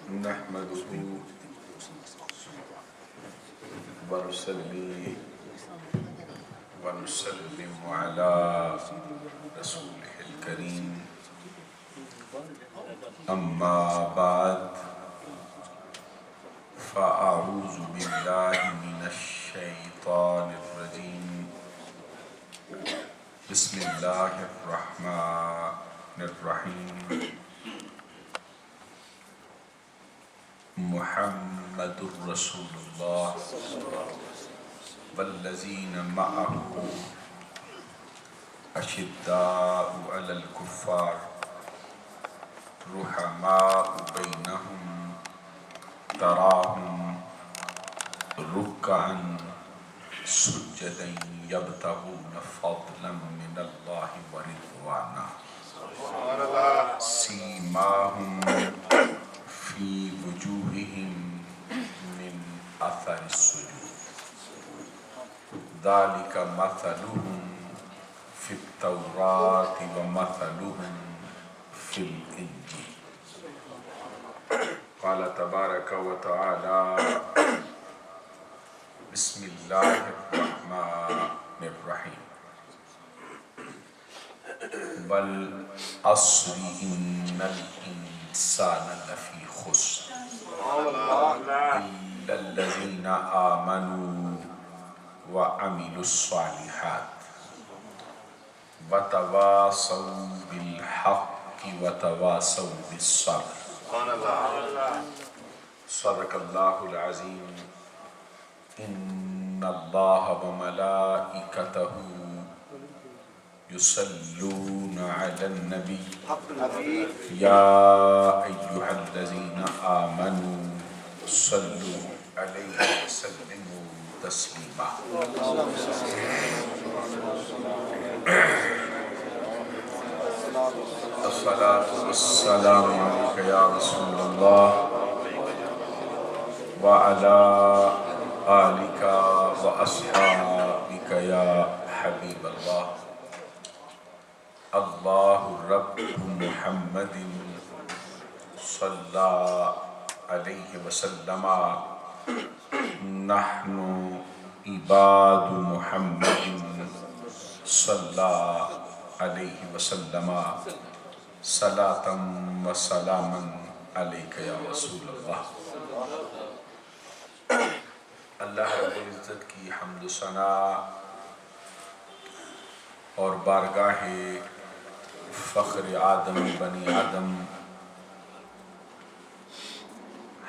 نحمده ونصلي ونسلم على رسوله الكريم أما بعد فأعوذ بالله من الشيطان الرجيم بسم الله الرحمن الرحيم محمد رسول الله والذين معه أشداء على الكفار رحماء بينهم تراهم ركعا سجدا يبتغون فضلا من الله ورضوانا سيماهم في وجوههم من أثر السجود ذلك مثلهم في التوراة ومثلهم في الإنجيل قال تبارك وتعالى بسم الله الرحمن الرحيم والعصر إن الإنسان لفي خسر إلا الذين آمنوا وعملوا الصالحات وتواصوا بالحق وتواصوا بالصبر صدق الله العظيم إن الله وملائكته يصلون على النبي يا أيها الذين آمنوا صلوا عليه وسلموا تسليما الصلاة والسلام عليك يا رسول الله وعلى آلك وأصحابك يا حبيب الله الله رب محمد صلى عليه وسلم نحن عباد محمد صلى عليه وسلم صلاة وسلاما عليك يا رسول الله اللہ رب العزت کی حمد و ثنا اور بارگاہ فخر آدم بنی آدم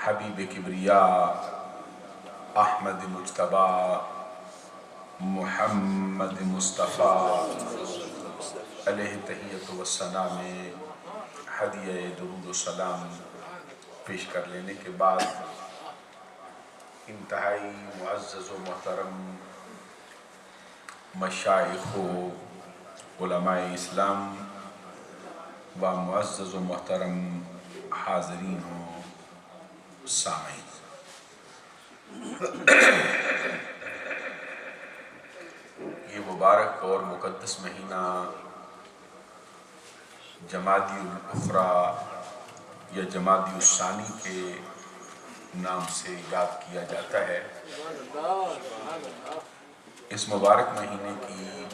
حبیب کبریا احمد مجتبی محمد مصطفیٰ علیہ تحیت و ثنا میں ہدیہ درود و سلام پیش کر لینے کے بعد انتہائی معزز و محترم مشائخ و علماء اسلام و معزز و محترم حاضرین و سامعین، یہ مبارک اور مقدس مہینہ جمادی الاخری یا جمادی الثانی کے نام سے یاد کیا جاتا ہے۔ اس مبارک مہینے کی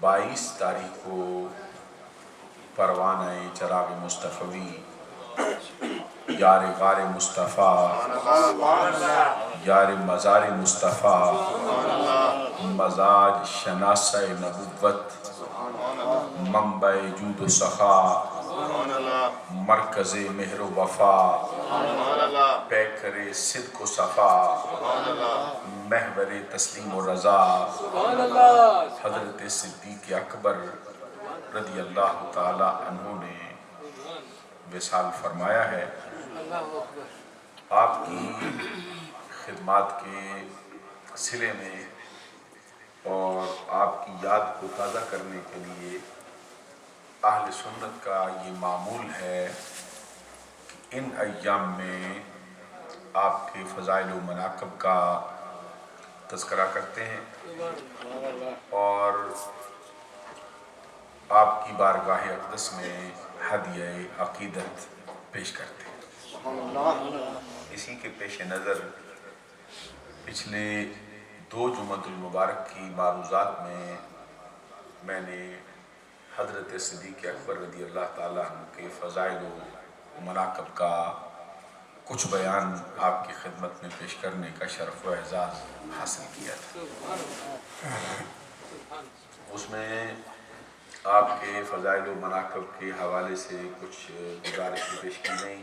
22 تاریخ کو پروانہ چراغ مصطفی یار غار مصطفیٰ یار مزار مصطفیٰ مزاج شناسہ نبوت منبع جود و سخا مرکز مہر و وفا پیکر صدق و صفا محور تسلیم و رضا حضرت صدیق اکبر رضی اللہ تعالی عنہ نے وصال فرمایا ہے۔ آپ کی خدمات کے صلے میں اور آپ کی یاد کو تازہ کرنے کے لیے اہل سنت کا یہ معمول ہے کہ ان ایام میں آپ کے فضائل و مناقب کا تذکرہ کرتے ہیں اور آپ کی بارگاہ اقدس میں ہدیہ عقیدت پیش کرتے ہیں۔ اسی کے پیش نظر پچھلے 2 جمعۃ المبارک کی معروضات میں نے حضرت صدیق اکبر رضی اللہ تعالیٰ عنہ کے فضائل و مناقب کا کچھ بیان آپ کی خدمت میں پیش کرنے کا شرف و اعزاز حاصل کیا تھا۔ اس میں آپ کے فضائل و مناقب کے حوالے سے کچھ گزارشیں پیش کی گئیں،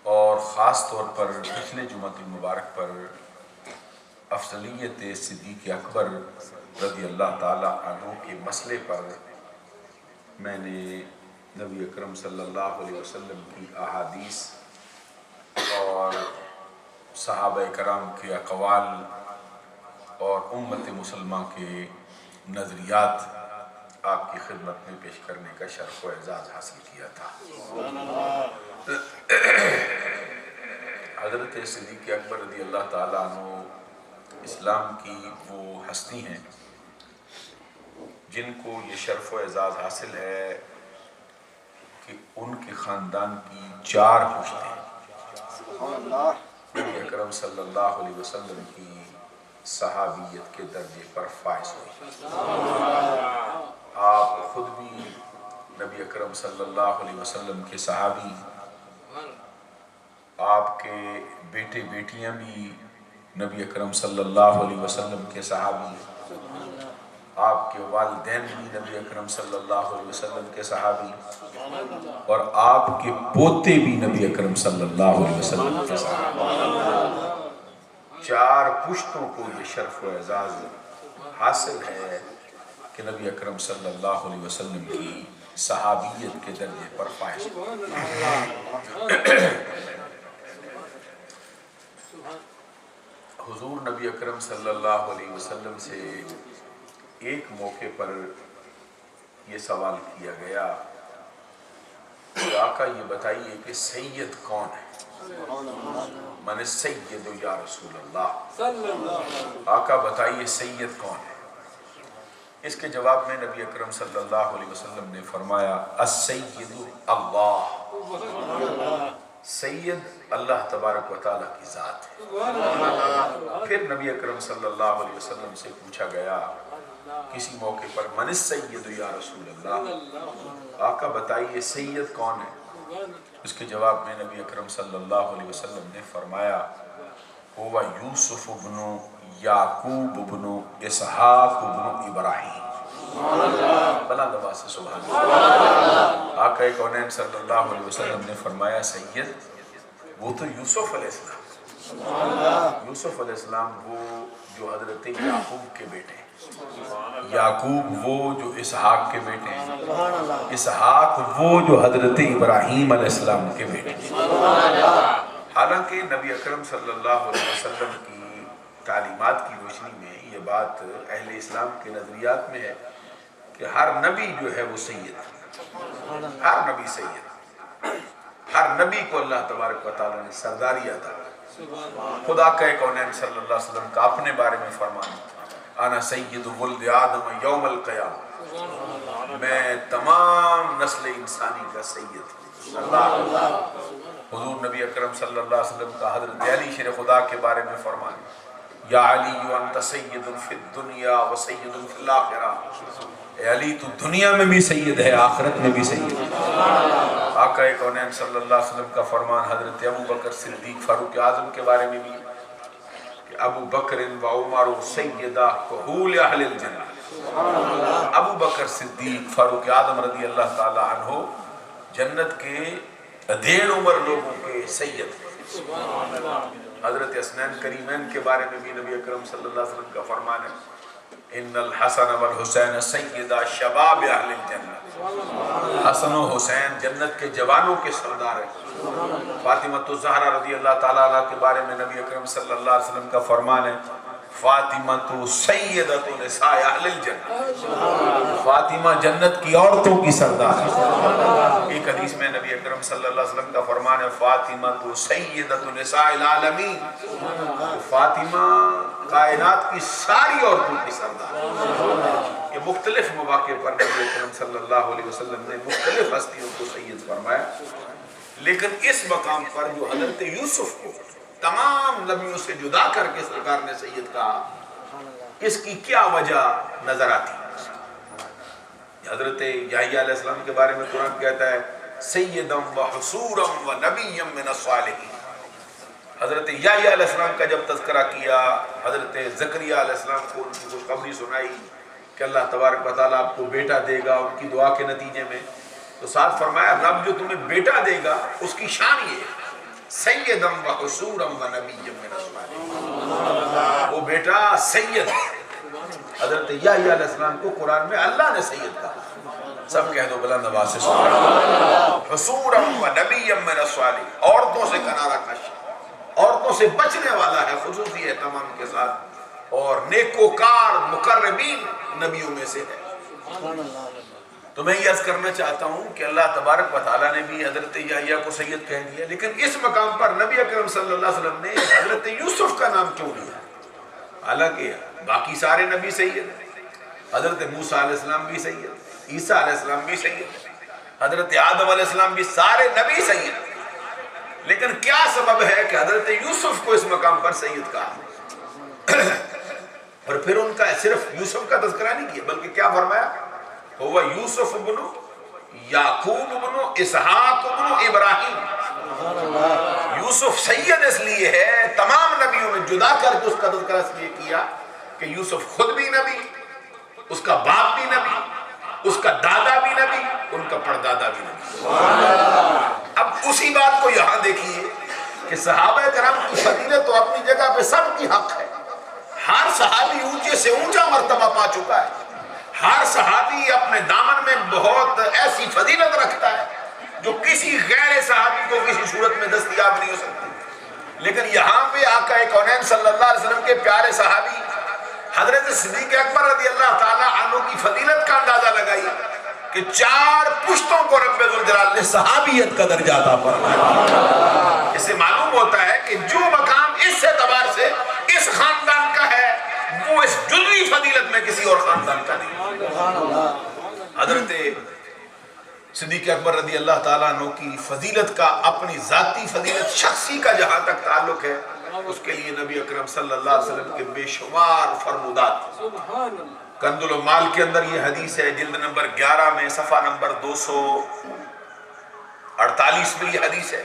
اور خاص طور پر پچھلے جمعۃ المبارک پر افضلیت صدیق اکبر رضی اللہ تعالیٰ عنہ کے مسئلے پر میں نے نبی اکرم صلی اللہ علیہ وسلم کی احادیث اور صحابہ کرام کے اقوال اور امت مسلمہ کے نظریات آپ کی خدمت میں پیش کرنے کا شرف و اعزاز حاصل کیا تھا۔ حضرت صدیق اکبر رضی اللہ تعالیٰ عنہ اسلام کی وہ ہستی ہیں جن کو یہ شرف و اعزاز حاصل ہے کہ ان کے خاندان کی 4 پشتیں نبی اکرم صلی اللہ علیہ وسلم کی صحابیت کے درجے پر فائز ہوئی۔ آپ خود بھی نبی اکرم صلی اللہ علیہ وسلم کے صحابی، آپ کے بیٹے بیٹیاں بھی نبی اکرم صلی اللہ علیہ وسلم کے صحابی، آپ کے والدین بھی نبی اکرم صلی اللہ علیہ وسلم کے صحابی، اور آپ کے پوتے بھی نبی اکرم صلی اللہ علیہ وسلم کے صحابی۔ 4 پشتوں کو یہ شرف و اعزاز حاصل ہے کہ نبی اکرم صلی اللہ علیہ وسلم کی صحابیت کے درجے پر فائز ہو۔ حضور نبی اکرم صلی اللہ علیہ وسلم سے ایک موقع پر یہ سوال کیا گیا کہ آقا یہ بتائیے کہ سید کون ہے؟ من السید یا رسول اللہ، آقا بتائیے سید کون ہے؟ اس کے جواب میں نبی اکرم صلی اللہ علیہ وسلم نے فرمایا السید اللہ، سید اللہ تبارک و تعالیٰ کی ذات ہے۔ پھر نبی اکرم صلی اللہ علیہ وسلم سے پوچھا گیا کسی موقع پر من السید یا رسول اللہ، آقا بتائیے سید کون ہے؟ اس کے جواب میں نبی اکرم صلی اللہ علیہ وسلم نے فرمایا هو یوسف بن یعقوب بن اسحاق بن ابراہیم۔ بلند آواز سے سبحان اللہ۔ آقا کونین صلی اللہ علیہ وسلم نے فرمایا سید وہ تو یوسف علیہ السلام، یوسف علیہ السلام وہ جو حضرت یعقوب کے بیٹے ہیں، یعقوب وہ جو اسحاق کے بیٹے ہیں، اسحاق وہ جو حضرت ابراہیم علیہ السلام کے بیٹے ہیں۔ حالانکہ نبی اکرم صلی اللہ علیہ وسلم کی تعلیمات کی روشنی میں یہ بات اہل اسلام کے نظریات میں ہے کہ ہر نبی جو ہے وہ سید ہے، ہر نبی سید، ہر نبی کو اللہ تبارک و تعالیٰ نے سرداری عطا کی۔ خدا کا کونین صلی اللہ علیہ وسلم کا اپنے بارے میں فرمانا انا سید ولد آدم یوم القیامہ، میں تمام نسل انسانی کا سید ہوں۔ حضور نبی اکرم صلی اللہ علیہ وسلم کا حضرت علی شیر خدا کے بارے میں فرمانا یا علی انت سید فی الدنیا و سید فی الاخرہ، اے علی تو دنیا میں بھی سید ہے آخرت میں بھی سید ہے۔ آقا کونین صلی اللہ علیہ وسلم کا فرمان حضرت ابو بکر صدیق فاروق اعظم کے بارے میں بھی کہ ابو بکر و عمر سیدہ کہول اہل الجنہ، ابو بکر صدیق فاروق اعظم رضی اللہ تعالی عنہ جنت کے ادھیڑ عمر لوگوں کے سید ہیں۔ حضرت حسنین کریمین کے بارے میں بھی نبی اکرم صلی اللہ علیہ وسلم کا فرمان ہے ان الحسن والحسین سیدہ شباب اہل الجنہ، حسن و حسین جنت کے جوانوں کے سردار ہیں۔ فاطمہ الزہرا رضی اللہ تعالیٰ عنہ کے بارے میں نبی اکرم صلی اللہ علیہ وسلم کا فرمان ہے فاطمہ سیدۃ نساء اہل الجنہ، فاطمہ جنت کی عورتوں کی سردار ہے۔ ایک حدیث میں نبی اکرم صلی اللہ علیہ وسلم کا فرمان ہے فاطمہ سیدۃ نساء العالمین، فاطمہ کائنات کی ساری عورتوں کی سردار ہے۔ یہ مختلف مواقع پر نبی اکرم صلی اللہ علیہ وسلم نے مختلف ہستیوں کو سید فرمایا، لیکن اس مقام پر جو حضرت یوسف کو تمام نبیوں سے جدا کر کے سرکار نے سید کہا، اس کی کیا وجہ نظر آتی ہے؟ حضرت یحییٰ علیہ السلام کے بارے میں قرآن کہتا ہے سیدم و حصورم و نبیم من الصالحین۔ حضرت یحییٰ علیہ السلام کا جب تذکرہ کیا، حضرت زکریا علیہ السلام کو ان کی خوشخبری سنائی کہ اللہ تبارک و تعالیٰ آپ کو بیٹا دے گا ان کی دعا کے نتیجے میں، تو ساتھ فرمایا رب جو تمہیں بیٹا دے گا اس کی شان یہ ہے سیدم و حصورم و نبیم من الصالحین، وہ بیٹا سید ہے۔ حضرت یحییٰ علیہ السلام کو قرآن میں اللہ نے سید کہا، سب کہہ دو بلند آواز سے سبحان اللہ۔ حصورم و نبیم من الصالحین، عورتوں سے کنارہ کش، عورتوں سے بچنے والا ہے، خصوصی اہتمام کے ساتھ، اور نیکوکار مقربین نبیوں میں سے ہے۔ تو میں یہ عرض کرنا چاہتا ہوں کہ اللہ تبارک و تعالیٰ نے بھی حضرت یحییٰ کو سید کہہ دیا، لیکن اس مقام پر نبی اکرم صلی اللہ علیہ وسلم نے حضرت یوسف کا نام کیوں لیا؟ حالانکہ باقی سارے نبی سید ہیں، حضرت موسیٰ علیہ السلام بھی سید، عیسیٰ علیہ السلام بھی سید، حضرت آدم علیہ السلام بھی، سارے نبی سید، لیکن کیا سبب ہے کہ حضرت یوسف کو اس مقام پر سید کہا؟ اور پھر ان کا صرف یوسف کا تذکرہ نہیں کیا بلکہ کیا فرمایا؟ ہوا یوسف ابن یعقوب ابن اسحاق ابن ابراہیم۔ یوسف سید اس لیے ہے تمام نبیوں میں جدا کر کے اس کا تذکرہ اس لیے کیا کہ یوسف خود بھی نبی، اس کا باپ بھی نبی، اس کا دادا بھی نبی، ان کا پردادا بھی نبی۔ اب اسی بات کو یہاں دیکھیے کہ صحابہ کرام کی فضیلت تو اپنی جگہ پہ سب کی حق ہے، ہر صحابی اونچے سے اونچا مرتبہ پا چکا ہے، ہر صحابی اپنے دامن میں بہت ایسی فضیلت رکھتا ہے جو کسی غیر صحابی کو کسی صورت میں دستیاب نہیں ہو سکتی، لیکن یہاں پہ آقا کونین صلی اللہ علیہ وسلم کے پیارے صحابی حضرت صدیق اکبر رضی اللہ تعالیٰ عنہ کی فضیلت کا اندازہ لگائی کہ 4 پشتوں کو رب ذوالجلال نے صحابیت کا درجہ عطا فرمایا۔ اس سے معلوم ہوتا ہے کہ جو مقام اس اعتبار سے اس خاندان کا ہے وہ اس جزوی فضیلت میں کسی اور خاندان کا نہیں۔ حضرت صدیق اکبر رضی اللہ تعالیٰ عنہ کی فضیلت کا اپنی ذاتی فضیلت شخصی کا جہاں تک تعلق ہے، اس کے لیے نبی اکرم صلی اللہ علیہ وسلم کے بے شمار فرمودات۔ کنز العمال کے اندر یہ حدیث ہے، جلد نمبر 11 میں صفحہ نمبر 248 میں یہ حدیث ہے۔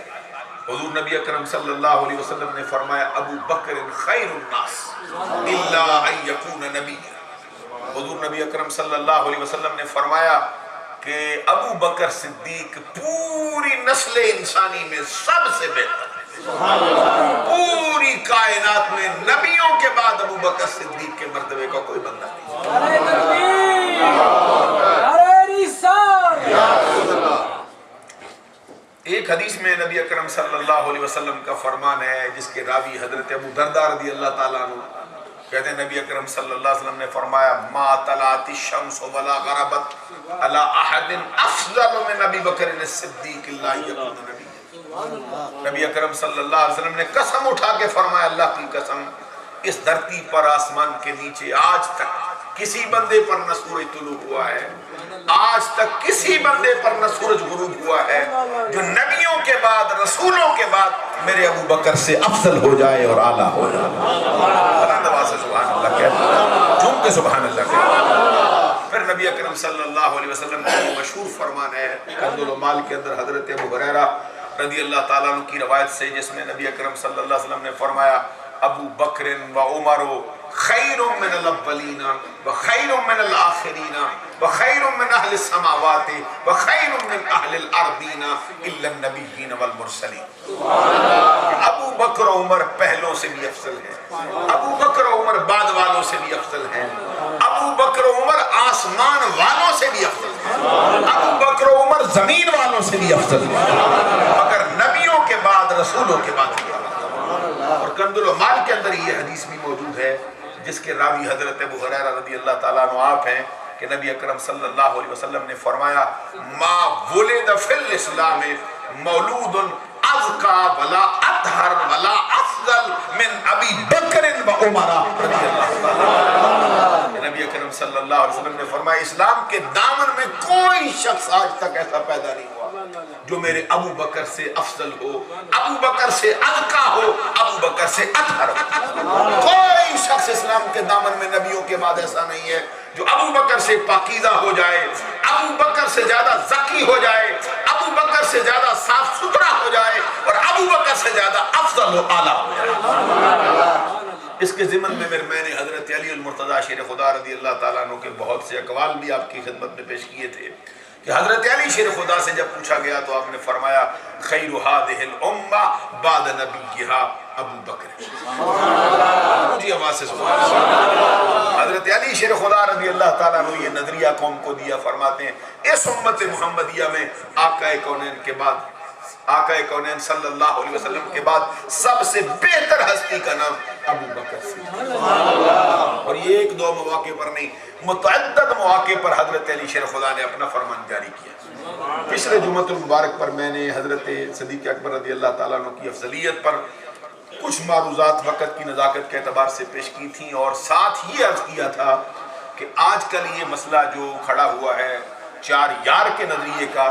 حضور نبی اکرم صلی اللہ علیہ وسلم نے فرمایا ابو بکر خیر الناس الا ان یکون نبی۔ حضور نبی اکرم صلی اللہ علیہ وسلم نے فرمایا کہ ابو بکر صدیق پوری نسل انسانی میں سب سے بہتر ہے، پوری کائنات میں نبیوں کے بعد ابو بکر صدیق کے مرتبے کا کوئی بندہ نہیں۔ ایک حدیث میں نبی اکرم صلی اللہ علیہ وسلم کا فرمان ہے جس کے راوی حضرت ابو درداء رضی اللہ تعالیٰ عنہ کہتے ہیں نبی اکرم صلی اللہ علیہ وسلم نے فرمایا ما طلعت الشمس ولا غربت على احد افضل من ابی بکر الصدیق الا یکون نبی۔ نبی اکرم صلی اللہ علیہ وسلم نے قسم اٹھا کے فرمایا اللہ کی قسم، اس دھرتی پر آسمان کے نیچے آج تک کسی بندے پر نہ سورج طلوع ہوا ہے، آج تک کسی بندے پر نہ سورج غروب ہوا ہے جو نبیوں کے بعد رسولوں کے بعد میرے ابو بکر سے افضل ہو جائے اور اعلیٰ ہو جائے۔ سبحان اللہ کہتے جھوم کے سبحان اللہ کہتے۔ پھر نبی اکرم صلی اللہ علیہ وسلم کا مشہور فرمان ہے کنز العمال کے اندر حضرت ابو ہریرہ رضی اللہ تعالیٰ عنہ کی روایت سے، جس میں نبی اکرم صلی اللہ علیہ وسلم نے فرمایا ابو بکر و عمر خیر من الاولین و خیر من الآخرین و خیر من اہل السماوات و خیر من اہل الارضین الا النبیین والمرسلین۔ ابو بکر و عمر پہلوں سے بھی افضل ہیں، ابو بکر و عمر بعد والوں سے بھی افضل ہیں، ابو بکر و عمر آسمان والوں سے بھی افضل ہیں، ابو بکر و عمر زمین والوں سے بھی افضل ہیں، مگر نبیوں کے بعد رسولوں کے بعد بھی۔ اور کنز العمال کے اندر یہ حدیث بھی موجود ہے جس کے راوی حضرت ابو ہریرہ رضی اللہ تعالیٰ عنہ آپ ہیں کہ نبی اکرم صلی اللہ علیہ وسلم نے فرمایا ما ولد فی الاسلام مولود ازکا ولا اطہر ولا افضل من ابی بکر و عمر رضی اللہ تعالیٰ عنہ۔ نبی اکرم صلی اللہ علیہ وسلم نے فرمایا اسلام کے دامن میں کوئی شخص آج تک ایسا پیدا نہیں ہوا جو میرے ابو بکر سے افضل ہو، ابو بکر سے ازکا ہو، ابو بکر سے اطہر ہو۔ کوئی شخص اسلام کے دامن میں نبیوں کے بعد ایسا نہیں ہے جو ابو بکر سے پاکیزہ ہو جائے، ابو بکر سے زیادہ زکی ہو جائے، ابو بکر سے زیادہ صاف ستھرا ہو جائے، اور ابو بکر سے زیادہ افضل و اعلیٰ ہو جائے۔ اس کے ضمن میں میں نے حضرت علی المرتضیٰ شیر خدا رضی اللہ تعالیٰ عنہ کے بہت سے اقوال بھی آپ کی خدمت میں پیش کیے تھے کہ حضرت علی شیر خدا سے جب پوچھا گیا تو آپ نے فرمایا خیر هذه الامہ بعد نبیہا ابو بکر۔ جی آواز سے سبحان اللہ۔ حضرت علی شیر خدا رضی اللہ تعالیٰ عنہ یہ نظریہ قوم کو دیا، فرماتے ہیں اس امت محمدیہ میں آقا کونین کے بعد، آقا کونین صلی اللہ علیہ وسلم کے بعد سب سے بہتر ہستی کا نام ابو بکر سے، اور یہ ایک دو مواقع پر نہیں، متعدد مواقع پر حضرت علی شیر خدا نے اپنا فرمان جاری کیا۔ پچھلے جمعۃ المبارک پر میں نے حضرت صدیق اکبر رضی اللہ تعالیٰ عنہ کی افضلیت پر کچھ معروضات وقت کی نزاکت کے اعتبار سے پیش کی تھیں، اور ساتھ یہ عرض کیا تھا کہ آج کل یہ مسئلہ جو کھڑا ہوا ہے چار یار کے نظریے کا،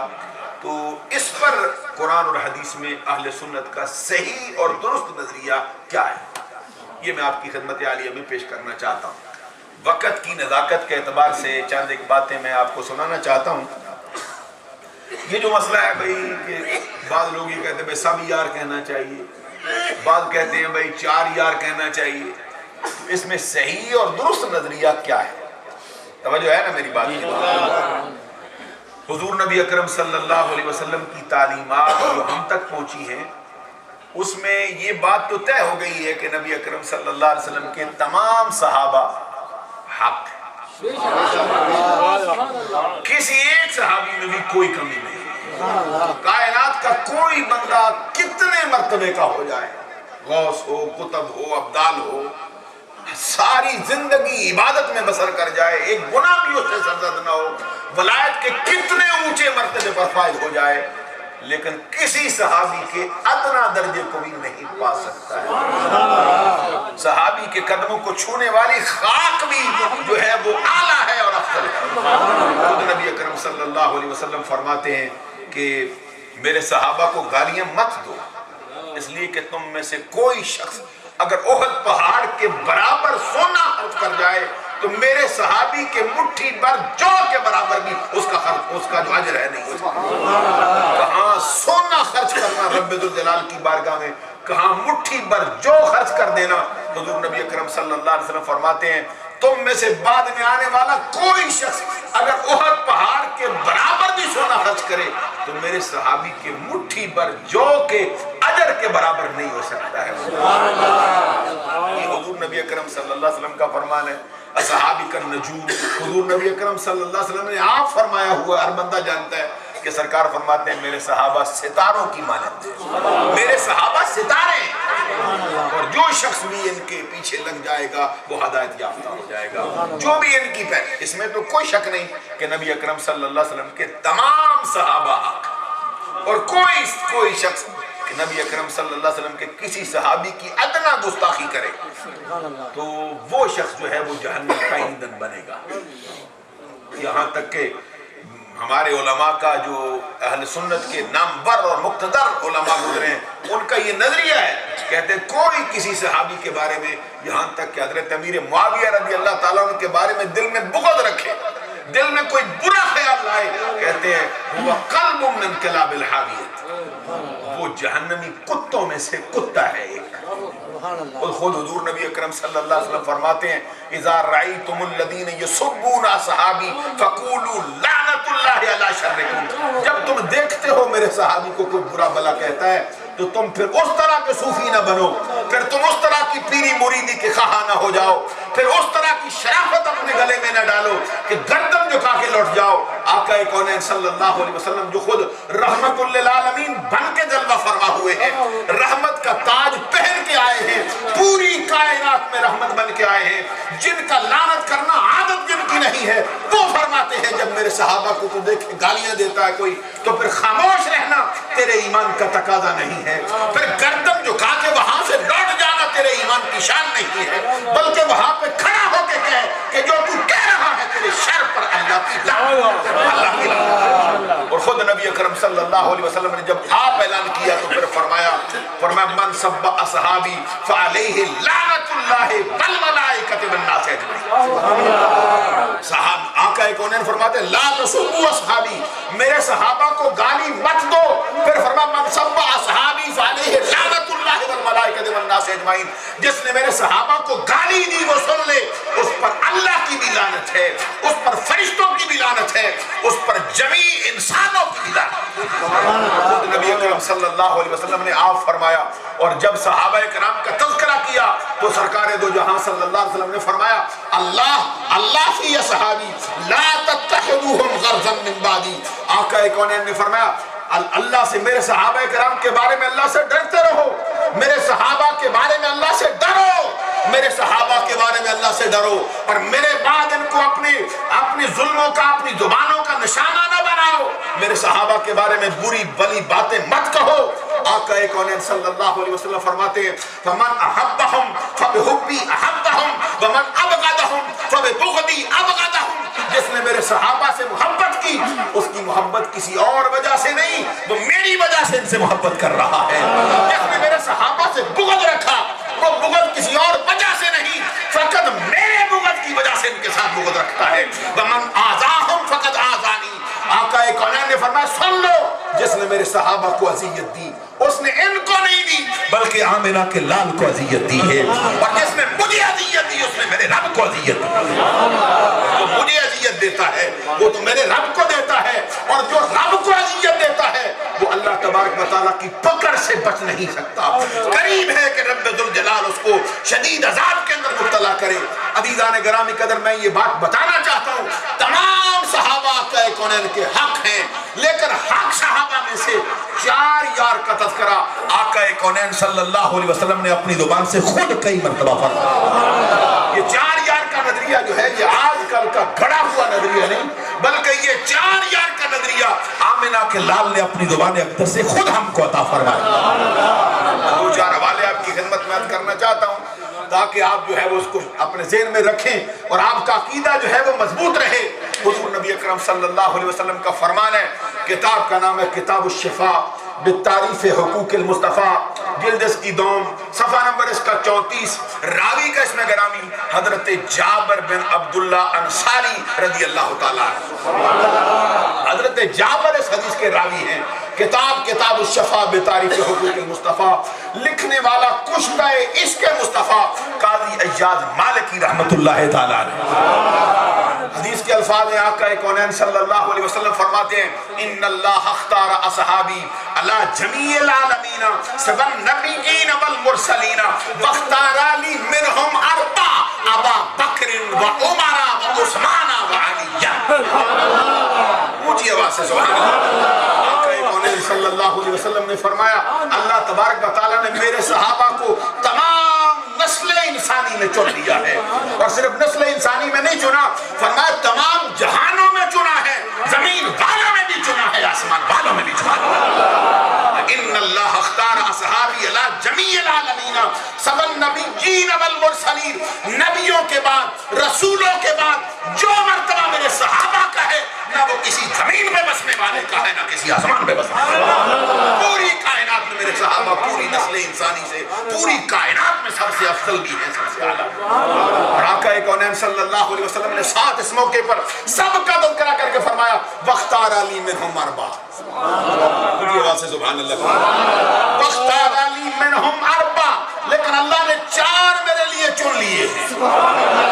تو اس پر قرآن اور حدیث میں اہل سنت کا صحیح اور درست نظریہ کیا ہے، یہ میں آپ کی خدمت عالیہ میں پیش کرنا چاہتا ہوں۔ وقت کی نزاکت کے اعتبار سے چند ایک باتیں میں آپ کو سنانا چاہتا ہوں۔ یہ جو مسئلہ ہے بھائی کہ بعض لوگ یہ کہتے ہیں بھائی سب یار کہنا چاہیے، بعض کہتے ہیں بھائی چار یار کہنا چاہیے، اس میں صحیح اور درست نظریہ کیا ہے؟ توجہ ہے نا میری بات کی؟ حضور نبی اکرم صلی اللہ علیہ وسلم کی تعلیمات جو ہم تک پہنچی ہیں اس میں یہ بات تو طے ہو گئی ہے کہ نبی اکرم صلی اللہ علیہ وسلم کے تمام صحابہ حق ہیں، کسی ایک صحابی میں بھی کوئی کمی نہیں۔ کائنات کا کوئی بندہ کتنے مرتبے کا ہو جائے، غوث ہو، قطب ہو، ابدال ہو، ساری زندگی عبادت میں بسر کر جائے، ایک گناہ بھی اس سے سرزد نہ ہو، ولایت کے کتنے اونچے مرتبے پر فائز ہو جائے، لیکن کسی صحابی کے ادنا درجے کو بھی نہیں پا سکتا ہے۔ صحابی کے قدموں کو چھونے والی خاک بھی جو ہے وہ اعلیٰ ہے اور افضل ہے۔ خود نبی اکرم صلی اللہ علیہ وسلم فرماتے ہیں کہ میرے صحابہ کو گالیاں مت دو، اس لیے کہ تم میں سے کوئی شخص اگر احد پہاڑ کے برابر سونا خرچ کر جائے تو میرے صحابی کے مٹھی بھر جو کے برابر بھی اس کا جو اجر ہے نہیں ہو سکتا۔ کہاں سونا خرچ کرنا رب ذوالجلال کی بارگاہ میں، کہاں مٹھی بھر جو خرچ کر دینا۔ حضور نبی اکرم صلی اللہ علیہ وسلم فرماتے ہیں تم میں سے بعد میں آنے والا کوئی شخص اگر احد پہاڑ کے برابر بھی سونا خرچ کرے تو میرے صحابی کے مٹھی بھر جو کے اجر کے برابر نہیں ہو سکتا ہے۔ یہ حضور نبی اکرم صلی اللہ علیہ وسلم کا فرمان ہے۔ اصحابی کا نجوم، حضور نبی اکرم صلی اللہ علیہ وسلم نے آپ فرمایا ہوا، ہر بندہ جانتا ہے کہ سرکار فرماتے ہیں میرے صحابہ ستاروں کی مانند ہیں، میرے صحابہ ستارے ہیں، اور جو شخص بھی ان کے پیچھے لگ جائے گا وہ ہدایت یافتہ ہو جائے گا۔ جو بھی ان کی پہ، اس میں تو کوئی شک نہیں کہ نبی اکرم صلی اللہ علیہ وسلم کے تمام صحابہ حق، اور کوئی شخص کہ نبی اکرم صلی اللہ علیہ وسلم کے کسی صحابی کی ادنا گستاخی کرے تو وہ شخص جو ہے وہ جہنم کا ایندھن بنے گا۔ یہاں تک کہ ہمارے علماء کا جو اہل سنت کے نامور اور مقتدر علماء گزرے ہیں ان کا یہ نظریہ ہے، کہتے ہیں کوئی کسی صحابی کے بارے میں، یہاں تک کہ حضرت امیر معاویہ رضی اللہ تعالیٰ عنہ کے بارے میں دل میں بغض رکھے، دل میں کوئی برا خیال لائے، کہتے ہیں وہ قلب من کلاب الحاویت، وہ جہنمی کتوں میں سے کتا ہے ایک۔ اور خود حضور نبی اکرم صلی اللہ علیہ وسلم فرماتے ہیں اذا رأیتم الذین یسبون اصحابی فقولوا لعنت اللہ علی شرکم، جب تم دیکھتے ہو میرے صحابی کو کوئی برا بلا کہتا ہے تو تم پھر اس طرح کے صوفی نہ بنو، پھر تم اس طرح کی پیری مریدی کے خواہاں نہ ہو جاؤ، پھر اس طرح کی شرافت اپنے گلے میں نہ ڈالو کہ گردن جھکا کے لوٹ جاؤ۔ آقا کونین صلی اللہ علیہ وسلم جو خود رحمت للعالمین بن کے جلوہ فرما ہوئے ہیں، رحمت کا تاج پہن کے آئے ہیں، پوری کائنات میں رحمت بن کے آئے ہیں، جن کا لعنت کرنا عادت جن کی نہیں ہے، وہ فرماتے ہیں جب میرے صحابہ کو تو دیکھے گالیاں دیتا ہے کوئی تو پھر خاموش رہنا تیرے ایمان کا تقاضا نہیں ہے، پھر گردن جھکا کے وہاں سے لوٹ جانا تیرے ایمان کی شان نہیں ہے، بلکہ وہاں پہ کھڑا ہو کے کہے کہ جو تو کہہ رہا ہے کائنات کی لعنت، اللہ کی لعنت۔ اور خود نبی اکرم صلی اللہ علیہ وسلم نے جب آپ اعلان کیا تو پھر فرمایا من سب اصحابی فعلیہ لعنت اللہ والملائکۃ والناس اجمعین۔ صحابہ آقا کونین فرماتے ہیں لا تسبوا اصحابی، میرے صحابہ کو گالی مت دو۔ پھر فرمایا من سب اصحابی فعلیہ لعنت اللہ والملائکۃ والناس اجمعین، جس نے میرے صحابہ کو گالی دی وہ سن لے، اس پر اللہ کی بھی لعنت ہے، اس پر فرشتوں کی بھی لعنت ہے، اس پر جمیع انسانوں کی بھی لعنت ہے۔ نبی اکرم صلی اللہ علیہ وسلم نے آپ فرمایا، اور جب صحابہ کرام کا تذکرہ کیا تو سرکار دو جہاں صلی اللہ علیہ وسلم نے فرمایا اللہ فی اصحابی لا تتخذوہم غرضا من بعدی۔ آقا کونین نے فرمایا اللہ سے میرے صحابہ کرام کے بارے میں اللہ سے ڈرتے رہو، میرے صحابہ کے بارے میں اللہ سے ڈرو، میرے صحابہ کے بارے میں اللہ سے ڈرو، اور میرے بعد ان کو اپنی ظلموں کا اپنی زبانوں کا نشانہ نہ بناؤ، میرے صحابہ کے بارے میں بری بلی باتیں مت کہو۔ آقا کونین صلی اللہ علیہ وسلم فرماتے ہیں فمن احبہم فبحبی احبہم ومن ابغضہم فببغضی ابغضہم، جس نے میرے صحابہ سے محبت کی اس کی محبت کسی اور وجہ سے نہیں، وہ میری وجہ سے ان سے محبت کر رہا ہے۔ جس نے میرے صحابہ سے بغض رکھا وہ بغض کسی اور وجہ سے نہیں، فقط میرے بغض کی وجہ سے ان کے ساتھ بغض رکھتا ہے۔ ومن آذاہم فقط آذانی، آقا کونین نے فرمایا سن لو، جس نے میرے صحابہ کو اذیت دی اس نے ان کو نہیں دی بلکہ آمنہ کے لال کو اذیت دی ہے، اور جس نے مجھے اذیت دی اس نے میرے رب کو اذیت دی۔ جو مجھے اذیت دیتا ہے وہ تو میرے رب کو دیتا ہے، اور جو رب کو اذیت دیتا ہے وہ اللہ تبارک و تعالیٰ کی پکڑ سے بچ نہیں سکتا۔ قریب ہے کہ رب ذوالجلال اس کو شدید عذاب کے اندر مبتلا کرے۔ عزیزان گرامی قدر، میں یہ بات بتانا چاہتا ہوں تمام صحابہ کا کونین کے حق ہیں، لیکن حق صحابہ میں سے 4 یار کا تذکرہ آقا کونین صلی اللہ علیہ وسلم نے اپنی زبان سے خود کئی مرتبہ فرمایا۔ یہ 4 یار کا نظریہ جو ہے یہ آج کل کا گھڑا ہوا نظریہ نہیں، بلکہ یہ 4 یار کا نظریہ آمنہ کے لال نے اپنی زبان اقدس سے خود ہم کو عطا فرمایا۔ 2-4 حوالے آپ کی خدمت میں عرض کرنا چاہتا ہوں تاکہ آپ جو ہے وہ اس کو اپنے ذہن میں رکھیں اور آپ کا عقیدہ جو ہے وہ مضبوط رہے۔ حضور نبی اکرم صلی اللہ علیہ وسلم کا فرمان ہے، کتاب کا نام ہے کتاب الشفاء بالتعریف حقوق المصطفیٰ، جلد اس کی دوم، صفحہ نمبر اس کا 34، راوی کا اس میں گرامی حضرت جابر بن عبداللہ انصاری رضی اللہ تعالیٰ عنہ۔ حضرت جابر اس حدیث کے راوی ہیں۔ کتاب الشفاء بتعریف حقوق المصطفیٰ، لکھنے والا کشتہ عشق مصطفیٰ قاضی ایاز مالکی رحمت اللہ تعالیٰ عنہ۔ حدیث کے الفاظ ہیں، آقا کونین صلی اللہ علیہ وسلم فرماتے ہیں ان اللہ اختار اصحابی علی جمیع العالمین سوى النبیین والمرسلین واختار لی منہم 4 ابا بکر و عمر و عثمان و علی۔ اونچی آواز سے سبحان اللہ۔ آقا کونین صلی اللہ علیہ وسلم نے فرمایا اللہ تبارک و تعالیٰ نے میرے صحابہ کو تمام نسل انسانی میں چن لیا ہے، اور صرف نسل انسانی میں نہیں چنا، فرمایا تمام جہانوں میں چنا ہے، زمین والوں میں بھی چنا ہے، آسمان والوں میں بھی چنا ہے۔ ان اللہ اختار اصحابی علی جمیع العالمین سوى النبیین والمرسلین، نبیوں کے بعد رسولوں کے بعد جو مرتبہ میرے صحابہ کا ہے نہ وہ کسی زمین میں بسنے والے کا ہے نہ کسی آسمان میں بسنے والے کا ہے۔ پوری کائنات میں میرے صحابہ پوری نسل انسانی سے پوری کائنات میں سب سے افضل بھی ہے، سب سے اعلیٰ۔ اور آقا کونین صلی اللہ علیہ وسلم نے ساتھ اس موقع پر سب کا تذکرہ کر کے فرمایا واختار لی منہم 4، پوری آواز سے سبحان اللہ، واختار لی منہم 4، لیکن اللہ نے 4 میرے لیے چن لیے ہیں،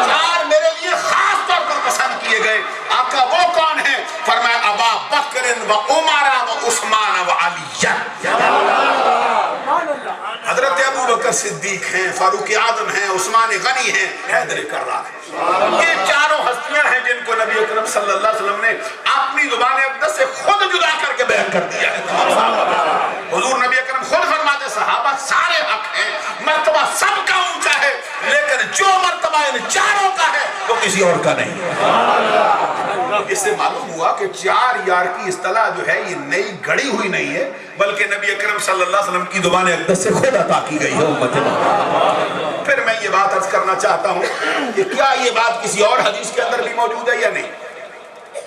4 میرے لیے خاص طور پر پسند کیے گئے۔ آقا وہ کون ہے؟ فرمایا ابا بکر و عمر و عثمان و علی۔ حضرت ابو بکر صدیق ہیں، فاروق اعظم ہیں، عثمان غنی ہیں، حیدر کرار ہیں۔ یہ 4 ہستیاں ہیں جن کو نبی اکرم صلی اللہ علیہ وسلم نے اپنی زبان اقدس سے خود جدا کر کے بیان کر دیا ہے۔ حضور نبی اکرم خود فرماتے صحابہ سارے حق ہیں، مرتبہ سب کا اونچا ہے، لیکن جو مرتبہ ان 4 کا ہے وہ کسی اور کا نہیں۔ اس سے معلوم ہوا کہ 4 یار کی اصطلاح جو ہے یہ نئی گھڑی ہوئی نہیں ہے، بلکہ نبی اکرم صلی اللہ علیہ وسلم کی زبان اقدس سے خود عطا کی گئی ہے امت محمد۔ پھر میں یہ بات عرض کرنا چاہتا ہوں کہ کیا یہ بات کسی اور حدیث کے اندر بھی موجود ہے یا نہیں؟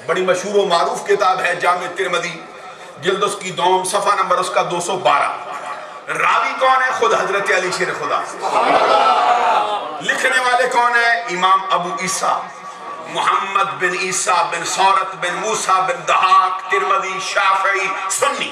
بڑی مشہور و معروف کتاب ہے جامع ترمذی، جلد اس کی دوم، صفحہ نمبر اس کا 212۔ راوی کون ہے؟ خود حضرت علی شیر خدا۔ لکھنے والے کون ہیں؟ امام ابو عیسیٰ محمد بن عیسیٰ بن سورت بن موسیٰ بن دہاق ترمذی شافعی سنی۔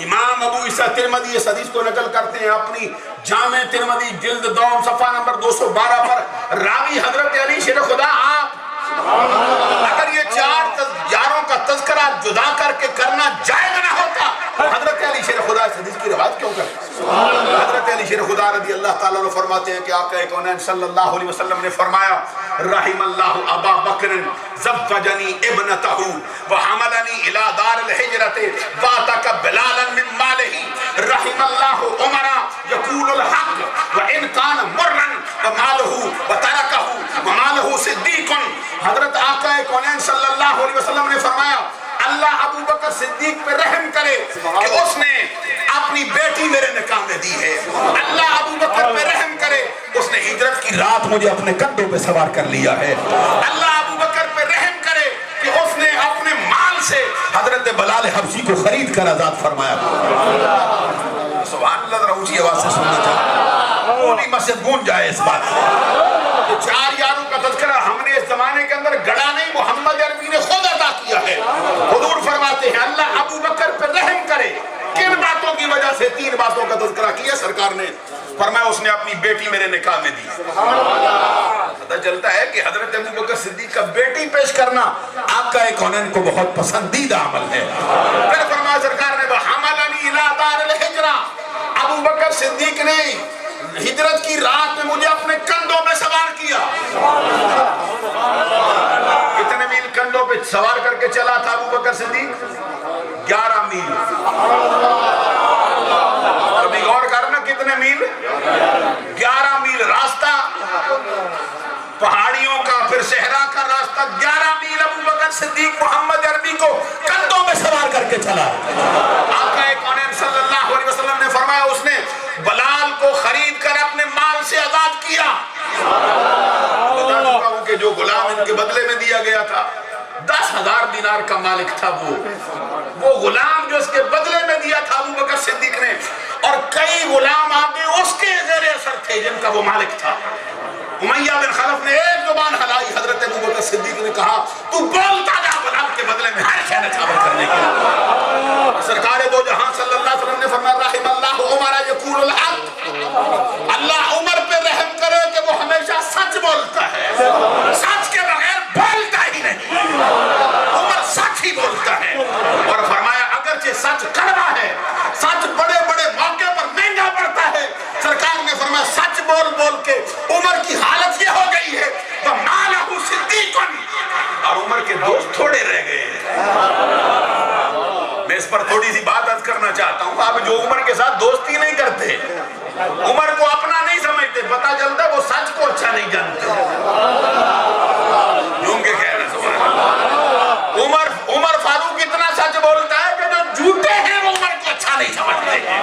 امام ابو عیسیٰ ترمذی اس حدیث کو نقل کرتے ہیں اپنی جامع ترمذی جلد دوم صفحہ نمبر 212 پر۔ راوی حضرت علی شیر خدا آپ۔ اگر یہ چار یاروں کا تذکرہ جدا کر کے کرنا جائز نہ ہوتا تو حضرت علی شیر خدا اس حدیث کی روایت کیوں کرتے؟ حضرت علی شیر خدا رضی اللہ تعالیٰ عنہ فرماتے ہیں کہ آقا کونین صلی اللہ علیہ وسلم نے فرمایا رحم اللہ ابا بکر زوجنی ابنتہ وحملنی الى دار الحجرت واتک بلالا من مالہ رحم اللہ عمرہ یقول الحق وان کان مرن ومالہ وترکہ ومالہ صدیق۔ حضرت آقا کونین صلی اللہ علیہ وسلم نے فرمایا اللہ ابو بکر صدیق پہ رحم کرے کہ اس نے اپنی بیٹی میرے نکاح میں دی ہے۔ اللہ ابو بکر پہ رحم کرے اس نے ہجرت کی رات مجھے اپنے کندھوں پہ سوار کر لیا ہے۔ اللہ ابو بکر پہ رحم کرے کہ اس نے اپنے مال سے حضرت بلال حبشی کو خرید کر آزاد فرمایا۔ سبحان اللہ، ذرا اونچی آواز سے سننا چاہتا پوری مسجد گونج جائے اس بات سے۔ یہ چار یاروں کا تذکرہ ہم نے اس زمانے کے اندر گڑا نہیں، محمد عربی نے خود عطا کیا ہے۔ حضور فرماتے ہیں اللہ ابو بکر پہ رحم کرے۔ کن باتوں کی وجہ سے؟ تین باتوں کا تذکرہ کیا سرکار نے، فرمایا اس نے اپنی بیٹی میرے نکاح میں دی۔ پتہ چلتا ہے کہ حضرت ابو بکر صدیق کا بیٹی پیش کرنا آقا کونین کو بہت پسندیدہ عمل ہے۔ پھر فرمایا سرکار نے وحملنی الی دار الحجرہ، ابو بکر صدیق نے ہجرت کی رات میں مجھے اپنے کندھوں پہ سوار کیا۔ کتنے میل کندھوں پہ سوار کر کے چلا تھا ابو بکر صدیق؟ 11 میل۔ ابھی غور کرنا کتنے میل؟ 11 میل راستہ، پہاڑیوں کا پھر صحرا کا راستہ، 11 میل ابو بکر صدیق محمد عربی کو کندھوں پہ سوار کر کے چلا۔ آقا کونین صلی اللہ علیہ وسلم نے فرمایا اس نے بلال کو خرید کر اپنے مال سے آزاد کیا۔ بتا چکا ہوں کہ جو غلام ان کے بدلے میں دیا گیا تھا 10,000 دینار کا مالک تھا وہ غلام جو اس کے بدلے میں دیا تھا ابو بکر صدیق نے، اور کئی غلام آگے اس کے زیر اثر تھے جن کا وہ مالک تھا۔ امیہ بن خلف نے ایک زبان ہلائی، حضرت ابو بکر صدیق نے کہا تو بولتا جا بلال کے بدلے میں ہر شے نچھاور کرنے کے لیے۔ سرکار دو جہاں صلی اللہ علیہ وسلم نے فرمایا رحم اللہ عمر یقول الحق، اللہ عمر پہ رحم کرے کہ وہ ہمیشہ سچ بولتا ہے، سچ کے بغیر بولتا ہی نہیں، عمر سچ ہی بولتا ہے۔ اور فرمایا اگرچہ سچ کڑوا ہے، سچ بڑے بڑے موقع پر مہنگا پڑتا ہے، سرکار نے فرمایا سچ بول بول کے عمر کی حالت یہ ہو گئی ہے وَمَالَهُ صِدِّيقٌ، اور عمر کے دوست تھوڑے رہ گئے ہیں۔ میں اس پر تھوڑی سی بات عرض کرنا چاہتا ہوں، آپ جو عمر کے ساتھ دوستی نہیں کرتے، عمر کو اپنا نہیں سمجھتے، پتہ چلتا ہے وہ سچ کو اچھا نہیں جانتے۔ یوں کہ کہنا سبحان اللہ، عمر فاروق اتنا سچ بولتا ہے کہ جو جھوٹے ہیں وہ عمر کو اچھا نہیں سمجھتے ہیں،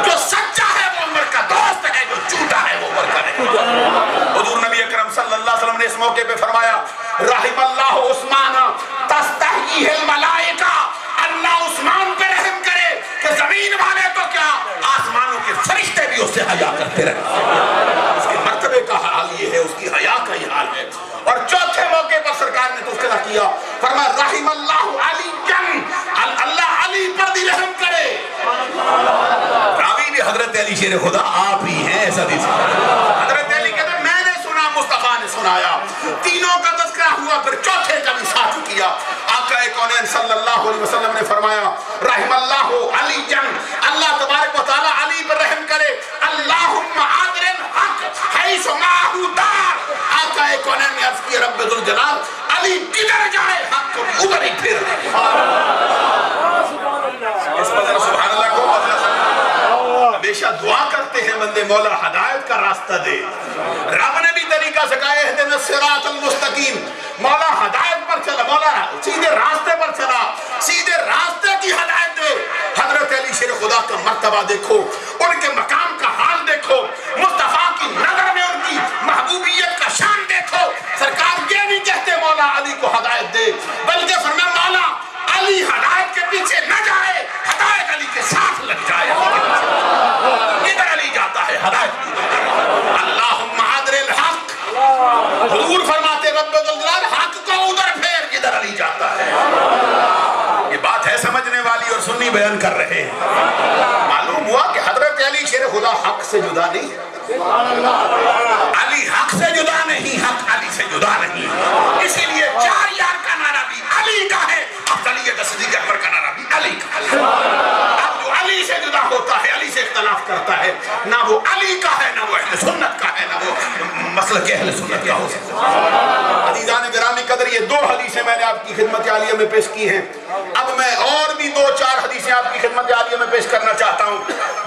جو سچا ہے وہ عمر کا دوست ہے، جو جھوٹا ہے وہ عمر کا نہیں۔ حضور نبی اکرم صلی اللہ علیہ وسلم نے اس موقع پہ فرمایا رحم اللہ عثمان تستحییہ الملائکہ، اللہ عثمان پہ رحم کرے کہ زمین والے تو کیا آسمانوں کے فرشتے بھی اس سے حیا کرتے رہے۔ اس کے مرتبے کا حال یہ ہے، اس کی حیا کا یہ حال ہے۔ اور چوتھے موقع پر سرکار نے تذکرہ کیا، فرمایا رحم اللہ علی جن، اللہ علی پر بھی رحم کرے۔ راوی بھی حضرت علی شیر خدا آپ ہی ہیں، ایسا حدیث حضرت علی کہتے ہیں میں نے سنا، مصطفیٰ نے سنایا۔ تینوں کا تذکرہ ہوا، پھر چوتھے کا بھی ساتھ کیا۔ آقا کونین صلی اللہ علیہ وسلم نے فرمایا رحم اللہ علی جن، اللہ تبارک و تعالی علی پر رحم کرے، اللہم عادرن حق حیث ماہو دار۔ آقا کونین نے عرض کی رب ذوالجلال علی کدھر جائے حق کو ادھر ہی پھر۔ اس پر سبحان اللہ کو بدلا سکتا، ہمیشہ دعا کرتے ہیں بندے مولا ہدایت کا راستہ دے۔ رب نے بھی طریقہ سکھایا اہدنا الصراط المستقیم، مولا ہدایت پر چلا، مولا سیدھے راستے پر چلا، سیدھے راستے کی ہدایت دے۔ حضرت علی شیر خدا کا مرتبہ دیکھو، ان کے مقام کا حال دیکھو, مصطفیٰ کی نظر میں ان کی محبوبیت کا شان دیکھو. سرکار یہ نہیں کہتے مولا علی کو ہدایت دے, بلکہ فرمایا مولا علی ہدایت کے پیچھے نہ جائے, ہدایت علی کے ساتھ لگ جائے. ادھر علی جاتا ہے ہدایت. اللہم عادر الحق, حضور فرماتے رب الجلال حق کو ادھر پھیر جدھر علی جاتا ہے. یہ بات ہے سمجھنے والی اور سنی بیان کر رہے ہیں. معلوم ہوا کہ حضرت علی شیر خدا حق سے جدا نہیں, علی حق سے جدا نہیں, حق علی سے جدا نہیں. اسی لیے چار یار کا نعرہ بھی علی کا ہے, افضلیت صدیق اکبر کا نعرہ بھی علی کا ہے. اب جو علی سے جدا ہوتا ہے, علی سے اختلاف کرتا ہے, نہ وہ علی کا ہے, نہ وہ اہل سنت کا ہے, نہ وہ مسلک اہل سنت کا ہو سکتا ہے. عزیزان گرامی قدر, یہ دو حدیثیں میں نے آپ کی خدمت عالیہ میں پیش کی ہیں. اب میں اور بھی دو چار حدیثیں آپ کی خدمت عالیہ میں پیش کرنا چاہتا ہوں.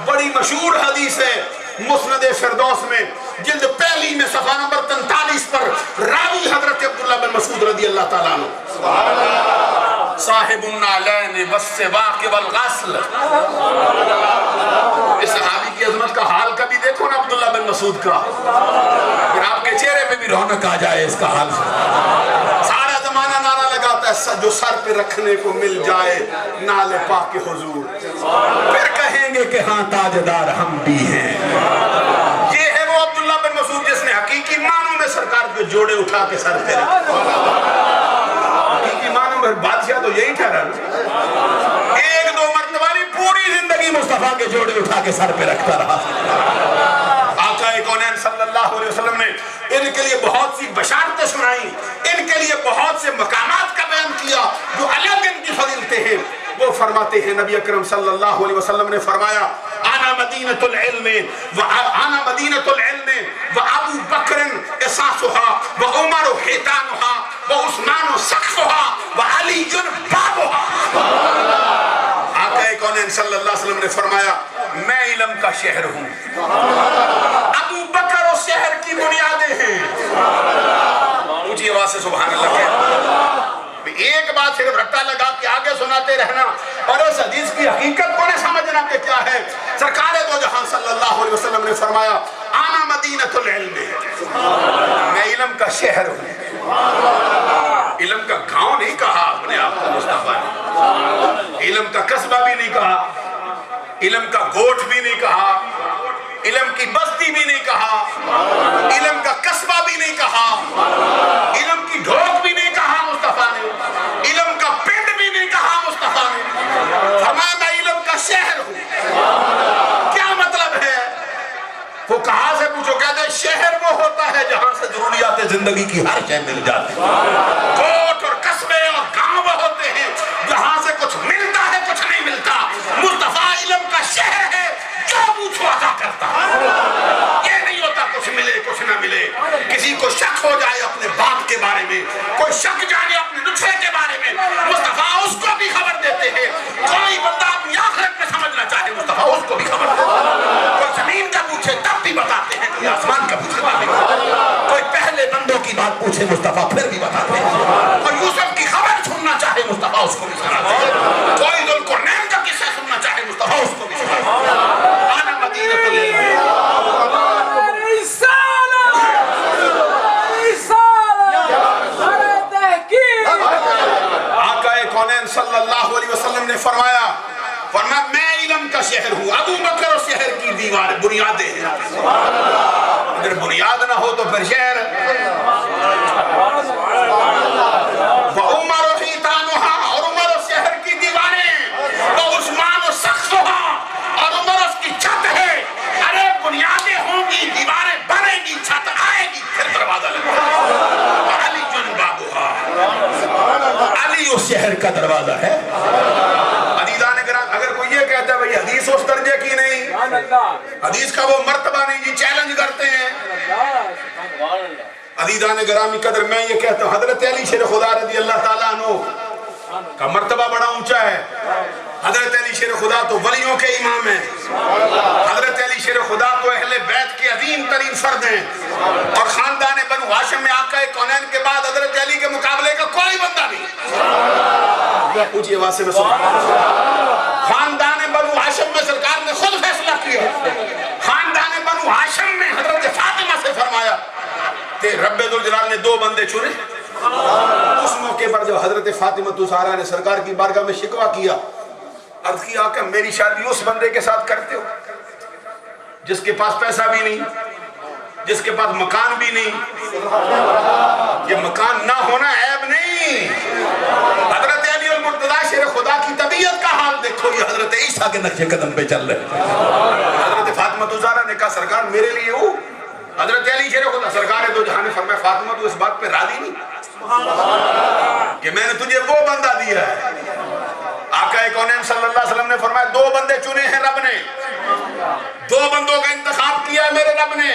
بڑی مشہور حدیث ہے مسند فردوس میں, جلد پہلی میں صفحہ نمبر 43 پر راوی حضرت عبداللہ بن مسعود رضی اللہ تعالیٰ عنہ, صاحب النعلین والسواک والغسل. اس صحابی کی عظمت کا حال کبھی دیکھو نا عبداللہ بن مسعود کا, پھر آپ کے چہرے پہ بھی رونق آ جائے اس کا حال سے. سارا زمانہ نعرہ لگاتا ہے جو سر پہ رکھنے کو مل جائے نال پاک حضور, پھر کہیں گے کہ ہاں تاجدار ہم بھی ہیں. یہ ہے وہ عبداللہ بن مسعود جس نے حقیقی معنوں میں سرکار کے جوڑے اٹھا کے سر پہ رکھے. حقیقی معنوں میں بادشاہ تو یہی ٹھہرا نا, ایک دو مرتبہ نہیں پوری زندگی مصطفیٰ کے جوڑے اٹھا کے سر پہ رکھتا رہا. آقا کونین صلی اللہ علیہ وسلم نے ان کے لیے بہت سی بشارتیں سنائیں, ان کے لیے بہت سے مقامات کا بیان کیا جو الگ ان کی فضیلتیں ہیں. وہ فرماتے ہیں, نبی اکرم صلی اللہ علیہ وسلم نے فرمایا, آنا مدینۃ العلم و ابو بکر اساسها و عمر حیطانها و عثمان سقفها و علی بابها. آقا کونین صلی اللہ علیہ وسلم نے فرمایا, میں علم کا شہر ہوں, ابو بکر اس شہر کی بنیادیں ہیں. اونچی آواز سے سبحان اللہ کہہ. ایک بات صرف رٹا لگا کے آگے سناتے رہنا اور اس حدیث کی حقیقت کو نہ سمجھنا کہ کیا ہے. سرکار دو جہاں صلی اللہ علیہ وسلم نے فرمایا, آنا مدینۃ العلم, میں علم کا شہر ہوں. علم کا گاؤں نہیں کہا اپنے آپ کو مصطفیٰ نے, علم کا قصبہ بھی نہیں کہا, علم کا گوٹھ بھی نہیں کہا, علم کی بستی بھی نہیں کہا, علم کا قصبہ بھی نہیں کہا, علم کی ڈھوک بھی نہیں کہا مصطفیٰ نے, علم کا پنڈ بھی نہیں کہا مصطفیٰ نے. فرمایا میں علم کا شہر ہوں. کیا مطلب ہے؟ وہ کہاں سے پوچھو, کہتے ہیں شہر وہ ہوتا ہے جہاں سے ضروریات زندگی کی ہر شے مل جاتی ہے. کوٹ اور قصبے اور گاؤں وہ ہوتے ہیں جہاں سے کچھ ملتا ہے کچھ نہیں ملتا. مصطفیٰ علم کا شہر ہے, جو پوچھو عطا کرتا ہے. یہ نہیں ہوتا کچھ ملے کچھ نہ ملے. کسی کو شک ہو جائے اپنے باپ کے بارے میں, کوئی شک جانے اپنے نسخے کے بارے میں, مصطفیٰ اس کو بھی خبر دیتے ہیں. کوئی بندہ اپنی آخرت میں سمجھنا چاہے مصطفیٰ اس کو بھی خبر دیتے ہیں. کوئی زمین کا پوچھے تب بھی بتاتے ہیں, کوئی آسمان کا پوچھے تب بھی بتاتے ہیں. کوئی پہلے بندوں کی بات پوچھے مصطفیٰ پھر بھی بتاتے ہیں. کوئی یوسف کی خبر سننا چاہے مصطفیٰ اس کو بھی سناتے ہیں. کوئی ذوالقرنین کا قصہ سننا چاہے مصطفیٰ اس کو بھی سناتے ہیں. آنا مدینۃ العلم. صلی اللہ علیہ وسلم نے فرمایا میں علم کا شہر ہوں, ابو بکر اس شہر کی دیوار بنیادیں ہیں. اگر بنیاد نہ ہو تو پھر شہر. وعمر حیطانها, اور عمر اس شہر کی دیواریں, وعثمان سقفها, اور عمر اس کی چھت ہے. ارے بنیادیں ہوں گی, دیواریں بنے گی, چھت آئے گی, پھر دروازہ لگے گا. علی بابها, علی اس شہر کا دروازہ ہے. عزیزان کرام, اگر کوئی یہ کہتا ہے بھئی حدیث اس درجے کی نہیں, حدیث کا وہ مرتبہ نہیں, جی چیلنج کرتے ہیں. عزیزان گرامی قدر, میں یہ کہتا ہوں حضرت علی شیر خدا رضی اللہ تعالیٰ عنہ کا مرتبہ بڑا اونچا ہے. حضرت علی شیر خدا تو ولیوں کے امام ہیں. حضرت علی شیر خدا تو اہل بیت کے عظیم ترین فرد ہیں, اور خاندان بنو ہاشم میں آقا کونین کے بعد حضرت علی کے مقابلے کا کوئی بندہ نہیں. اونچی آواز سے میں خاندان بنو ہاشم میں سرکار نے خود فیصلہ کیا. خاندان بنو دو بندے چنے. اس موقع پر جو حضرت فاطمہ الزہرا نے سرکار کی بارگاہ میں شکوہ کیا, عرض کیا کہ میری شادی اس بندے کے ساتھ کرتے ہو جس کے پاس پیسہ بھی نہیں, جس کے پاس مکان بھی نہیں. یہ مکان نہ ہونا عیب نہیں. حضرت علی المرتضیٰ شیر خدا کی طبیعت کا حال دیکھو, یہ حضرت عیسیٰ کے نقش قدم پہ چل رہے ہیں. حضرت فاطمہ الزہرا نے کہا سرکار میرے لیے ہو. حضرت علی شیر خدا سرکار دو جہاں نے فرمایا فاطمہ تو اس بات پہ راضی نہیں کہ میں نے تجھے وہ بندہ دیا ہے. آقا کونین صلی اللہ علیہ وسلم نے فرمایا دو بندے چنے ہیں رب نے, دو بندوں کا انتخاب کیا ہے میرے رب نے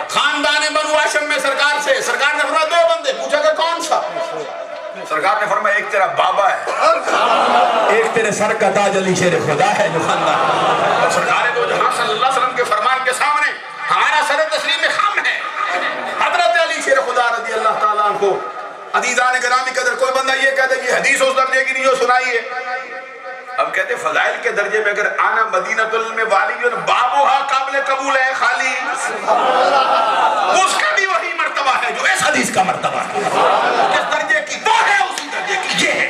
خاندان بنو ہاشم میں سرکار سے. سرکار نے فرمایا دو بندے. پوچھا کہ کون سا؟ سرکار نے فرمایا ایک تیرا بابا ہے, ایک تیرے سر کا تاج علی شیر خدا ہے جو خاندان. اور سرکار دو جہاں صلی اللہ علیہ وسلم کے فرمان کے سامنے ہمارا سر تسلیم خم ہے حضرت علی شیر خدا رضی اللہ تعالیٰ عنہ. عزیزان گرامی قدر کوئی بندہ یہ کہتا ہے یہ حدیث اس درجے کی نہیں جو سنائیے. اب کہتے ہیں فضائل کے درجے میں اگر آنا مدینۃ العلم والی بابوہا قابل قبول ہے خالی, اس کا بھی وہی مرتبہ ہے جو اس حدیث کا مرتبہ ہے. جس درجے کی وہ ہے اسی درجے کی یہ ہے.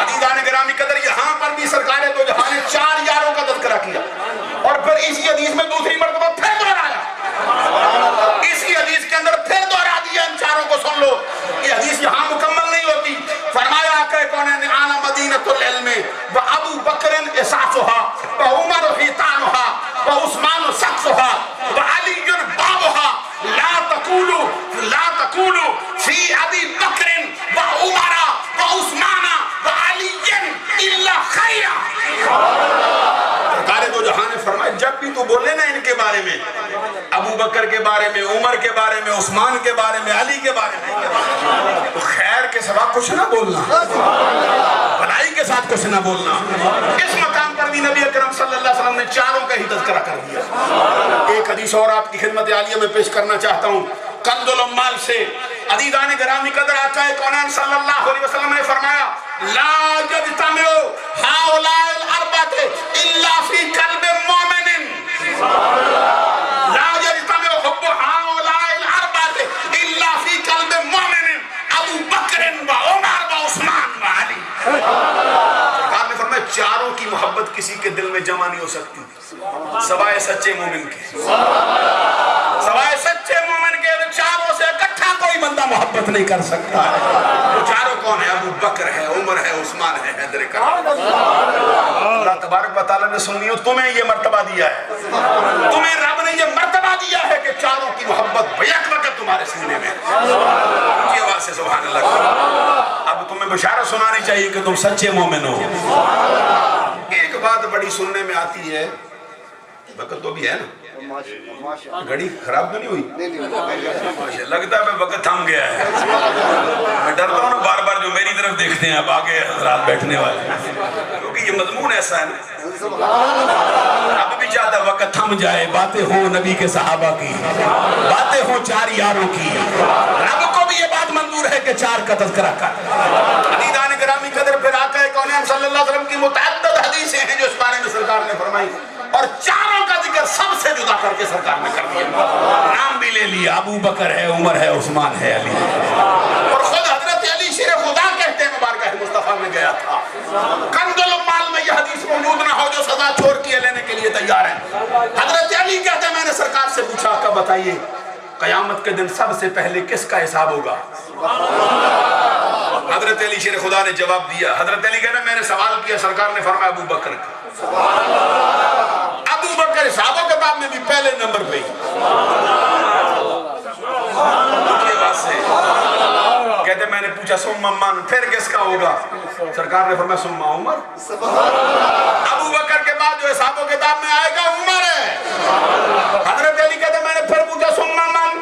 عزیزان گرامی قدر یہاں پر بھی سرکار دو جہاں نے 4 یاروں کا تذکرہ کیا اور پھر اسی حدیث میں دوسری مرتبہ پھر دہرایا. اسی حدیث کے اندر پھر دہرا دیا. ان چاروں کو سن لو, یہ حدیث یہاں مکمل نہیں ہوتی. فرمایا آقا کونین آنا مدینۃ العلم و ابو بکر اساسها و عمر حیطانها و عثمان سقفها و علی بابها لا تقولوا فی ابی بکر و عمر و عثمان و علی الا خیرا. سرکار دو جہاں نے فرمایا جب بھی تو بولے نا ان کے بارے میں, ابو بکر کے بارے میں, عمر کے بارے میں, عثمان کے بارے میں, علی کے بارے میں, تو خیر کے سوا کچھ نہ بولنا, بھلائی کے ساتھ کچھ نہ بولنا. اس مقام پر بھی نبی اکرم صلی اللہ علیہ وسلم نے چاروں کا ہی تذکرہ کر دیا. ایک حدیث اور آپ کی خدمت عالیہ میں پیش کرنا چاہتا ہوں کنز العمال سے. عزیزان گرامی قدر آقا کونین صلی اللہ علیہ وسلم نے فرمایا لا یجتمع ہؤلاء الاربعۃ الا فی قلب مومن. لا یجتمع حب ہؤلاء الاربعۃ الا فی قلب مومن ابو بکر و عمر و عثمان و علی. سرکار نے فرمایا چاروں کی محبت کسی کے دل میں جمع نہیں ہو سکتی سوائے سچے مومن کے. سوائے سچے مومن کے چاروں سے اکٹھا کوئی بندہ محبت نہیں کر سکتا ہے. وہ چاروں کون ہے؟ ابو بکر ہے, عمر ہے, عثمان ہے, حیدر کرم. اللہ تبارک و تعالیٰ نے سنیو تمہیں یہ مرتبہ دیا ہے, تمہیں رب نے یہ مرتبہ دیا ہے کہ چاروں کی محبت بیک وقت تمہارے سینے میں. کی آواز سے سبحان اللہ. اب تمہیں بشارت سنانی چاہیے کہ تم سچے مومن ہو. ایک بات بڑی سننے میں آتی ہے, وقت تو بھی ہے نا, گھڑی خراب تو نہیں ہوئی؟ لگتا ہے وقت تھم گیا ہے. میں ڈرتا ہوں نا بار بار جو میری طرف دیکھتے ہیں اب آگے حضرات بیٹھنے والے, کیونکہ یہ مضمون ایسا ہے نا. اب بھی چاہتا وقت تھم جائے, باتیں ہوں نبی کے صحابہ کی, باتیں ہوں 4 یاروں کی. رب کو بھی یہ بات منظور ہے کہ 4 کا تذکرہ کر. عزیزان گرامی قدر پھر آقا کونین صلی اللہ علیہ وسلم کی متعدد حدیثیں ہیں جو اس بارے میں سرکار نے فرمائی, اور چاروں کا ذکر سب سے جدا کر کے سرکار نے کر دیا. نام بھی لے لیا, ابو بکر ہے, عمر ہے, عثمان ہے, علی ہے. اور خود حضرت علی شیر خدا کہتے ہیں مبارکہ مصطفیٰ میں گیا تھا. کنز العمال میں یہ حدیث موجود نہ ہو جو سزا چھوڑ کے لینے کے لیے تیار ہیں. حضرت علی کہتے ہیں میں نے سرکار سے پوچھا کہ بتائیے قیامت کے دن سب سے پہلے کس کا حساب ہوگا؟ حضرت علی شیر خدا نے جواب دیا. حضرت علی کہتے ہیں میں نے سوال کیا, سرکار نے فرمایا ابو بکر کا. ابو بکر حساب و کتاب میں بھی پہلے نمبر پہ ہی. کہتے میں نے پوچھا ثم من, پھر کس کا ہوگا؟ سرکار نے فرمایا ثم عمر. ابو بکر کے بعد جو حساب و کتاب میں آئے گا عمر ہے. حضرت علی کہتے میں نے پھر پوچھا ثم من.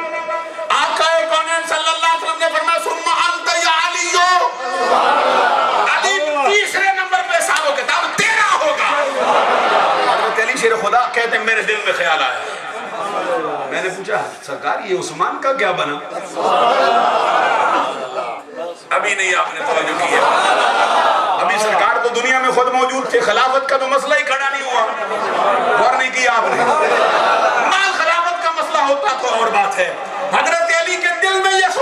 آقا کونین صلی اللہ علیہ وسلم نے فرمایا ثم انت یا علی. علی تیسرے نمبر پہ حساب و کتاب تیرا ہوگا. حضرت علی شیر خدا کہتے ہیں میرے دل میں خیال آیا. میں نے پوچھا سرکار یہ عثمان کا کیا بنا؟ ابھی نہیں آپ نے توجہ کی ہے. ابھی سرکار تو دنیا میں خود موجود تھے, خلافت کا تو مسئلہ ہی کھڑا نہیں ہوا. غور نہیں کیا آپ نے. مال خلافت کا مسئلہ ہوتا تو اور بات ہے. حضرت علی کے دل میں یہ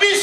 20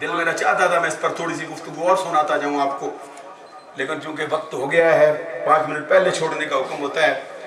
دل میرا چاہتا تھا میں اس پر تھوڑی سی گفتگو اور سناتا جاؤں آپ کو، لیکن چونکہ وقت ہو گیا ہے، 5 منٹ پہلے چھوڑنے کا حکم ہوتا ہے.